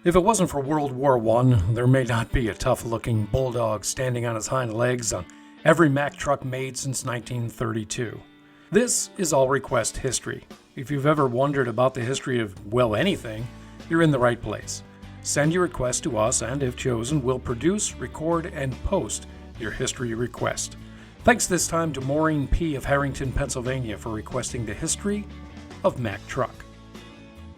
If it wasn't for World War I, there may not be a tough-looking Bulldog standing on his hind legs on every Mack truck made since 1932. This is All Request History. If you've ever wondered about the history of, well, anything, you're in the right place. Send your request to us, and if chosen, we'll produce, record, and post your history request. Thanks this time to Maureen P. of Harrington, Pennsylvania, for requesting the history of Mack Truck.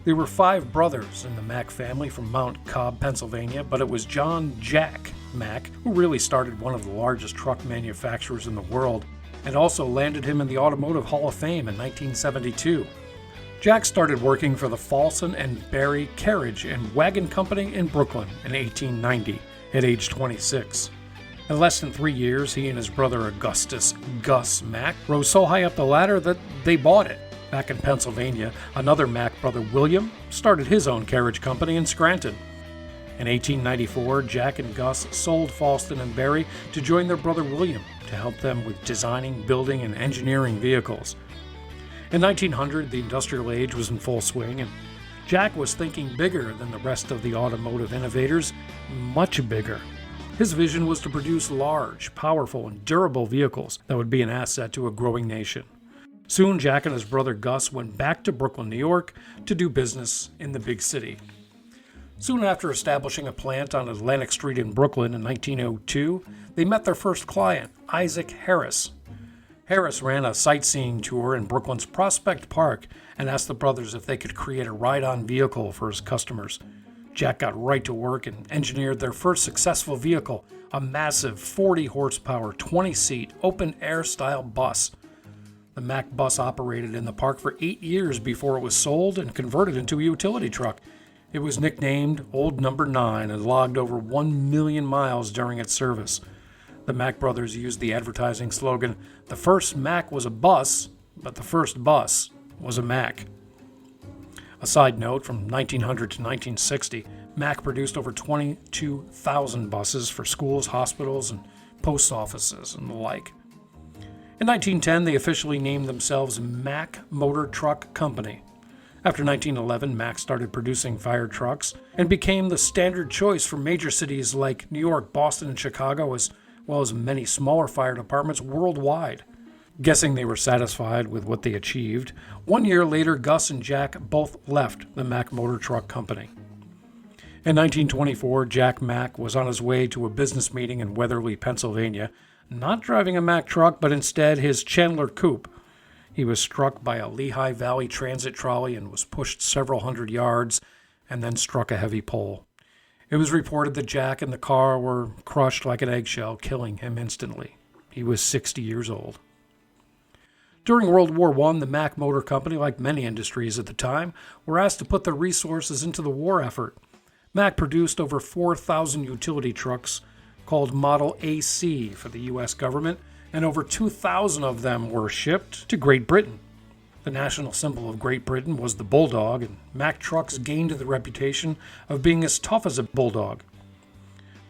There were 5 brothers in the Mack family from Mount Cobb, Pennsylvania, but it was John Jack Mack who really started one of the largest truck manufacturers in the world and also landed him in the Automotive Hall of Fame in 1972. Jack started working for the Falson and Barry Carriage and Wagon Company in Brooklyn in 1890 at age 26. In less than 3 years, he and his brother Augustus Gus Mack rose so high up the ladder that they bought it. Back in Pennsylvania, another Mack brother, William, started his own carriage company in Scranton. In 1894, Jack and Gus sold Falston and Barry to join their brother William to help them with designing, building, and engineering vehicles. In 1900, the industrial age was in full swing, and Jack was thinking bigger than the rest of the automotive innovators, much bigger. His vision was to produce large, powerful, and durable vehicles that would be an asset to a growing nation. Soon, Jack and his brother Gus went back to Brooklyn, New York, to do business in the big city. Soon after establishing a plant on Atlantic Street in Brooklyn in 1902, they met their first client, Isaac Harris. Harris ran a sightseeing tour in Brooklyn's Prospect Park and asked the brothers if they could create a ride-on vehicle for his customers. Jack got right to work and engineered their first successful vehicle, a massive 40-horsepower, 20-seat, open-air style bus. The Mack bus operated in the park for 8 years before it was sold and converted into a utility truck. It was nicknamed Old Number 9 and logged over 1 million miles during its service. The Mack brothers used the advertising slogan, "The first Mack was a bus, but the first bus was a Mack." A side note, from 1900 to 1960, Mack produced over 22,000 buses for schools, hospitals, and post offices and the like. In 1910, they officially named themselves Mack Motor Truck Company. After 1911, Mack started producing fire trucks and became the standard choice for major cities like New York, Boston, and Chicago, as well as many smaller fire departments worldwide. Guessing they were satisfied with what they achieved, 1 year later, Gus and Jack both left the Mack Motor Truck Company. In 1924, Jack Mack was on his way to a business meeting in Weatherly, Pennsylvania, not driving a Mack truck, but instead his Chandler coupe. He was struck by a Lehigh Valley transit trolley and was pushed several hundred yards and then struck a heavy pole. It was reported that Jack and the car were crushed like an eggshell, killing him instantly. He was 60 years old. During World War I, the Mack Motor Company, like many industries at the time, were asked to put their resources into the war effort. Mack produced over 4,000 utility trucks called Model AC for the U.S. government, and over 2,000 of them were shipped to Great Britain. The national symbol of Great Britain was the Bulldog, and Mack Trucks gained the reputation of being as tough as a Bulldog.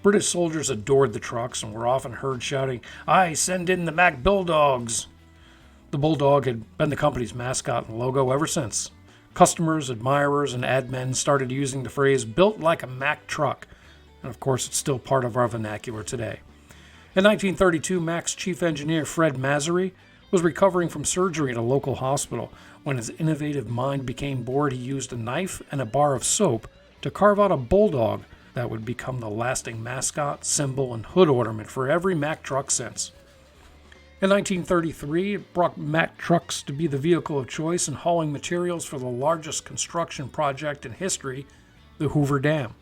British soldiers adored the trucks and were often heard shouting, "I send in the Mack Bulldogs." The Bulldog had been the company's mascot and logo ever since. Customers, admirers, and ad men started using the phrase "built like a Mack truck," and of course it's still part of our vernacular today. In 1932, Mack's chief engineer, Fred Masery, was recovering from surgery at a local hospital. When his innovative mind became bored, he used a knife and a bar of soap to carve out a bulldog that would become the lasting mascot, symbol, and hood ornament for every Mack truck since. In 1933, it brought Mack Trucks to be the vehicle of choice in hauling materials for the largest construction project in history, the Hoover Dam.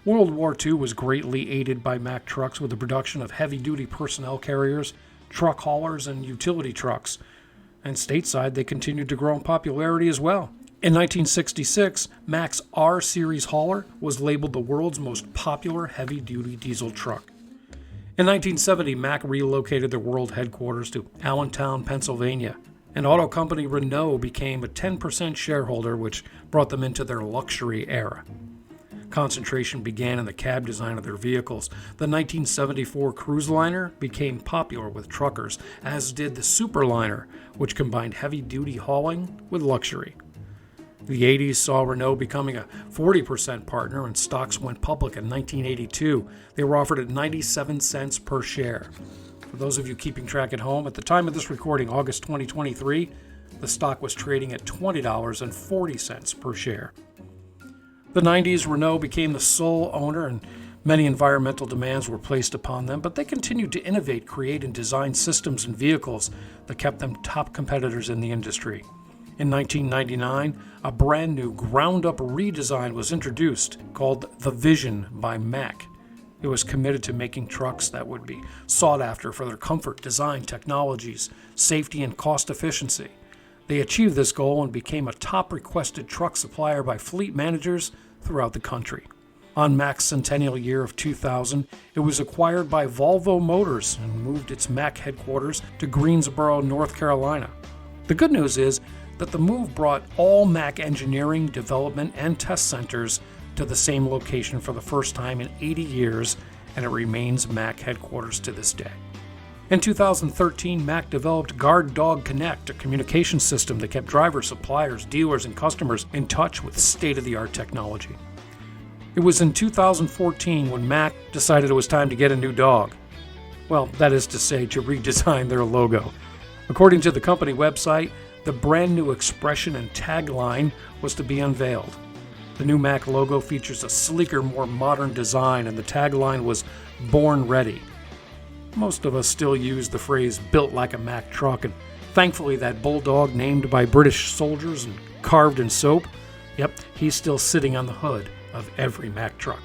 World War II was greatly aided by Mack Trucks with the production of heavy-duty personnel carriers, truck haulers, and utility trucks. And stateside, they continued to grow in popularity as well. In 1966, Mack's R-Series hauler was labeled the world's most popular heavy-duty diesel truck. In 1970, Mack relocated their world headquarters to Allentown, Pennsylvania, and auto company Renault became a 10% shareholder, which brought them into their luxury era. Concentration began in the cab design of their vehicles. The 1974 cruise liner became popular with truckers, as did the Superliner, which combined heavy-duty hauling with luxury. The 80s saw Renault becoming a 40% partner, and stocks went public in 1982. They were offered at 97 cents per share. For those of you keeping track at home, at the time of this recording, August 2023, the stock was trading at $20.40 per share. The 90s, Renault became the sole owner, and many environmental demands were placed upon them, but they continued to innovate, create, and design systems and vehicles that kept them top competitors in the industry. In 1999, a brand new ground-up redesign was introduced called the Vision by Mack. It was committed to making trucks that would be sought after for their comfort, design, technologies, safety, and cost efficiency. They achieved this goal and became a top requested truck supplier by fleet managers throughout the country. On Mack's centennial year of 2000, it was acquired by Volvo Motors and moved its Mack headquarters to Greensboro, North Carolina. The good news is that the move brought all Mack engineering, development, and test centers to the same location for the first time in 80 years, and it remains Mack headquarters to this day. In 2013, Mack developed Guard Dog Connect, a communication system that kept drivers, suppliers, dealers, and customers in touch with state-of-the-art technology. It was in 2014 when Mack decided it was time to get a new dog. Well, that is to say, to redesign their logo. According to the company website, the brand new expression and tagline was to be unveiled. The new Mack logo features a sleeker, more modern design, and the tagline was "Born Ready." Most of us still use the phrase "built like a Mack truck," and thankfully that Bulldog, named by British soldiers and carved in soap, he's still sitting on the hood of every Mack truck.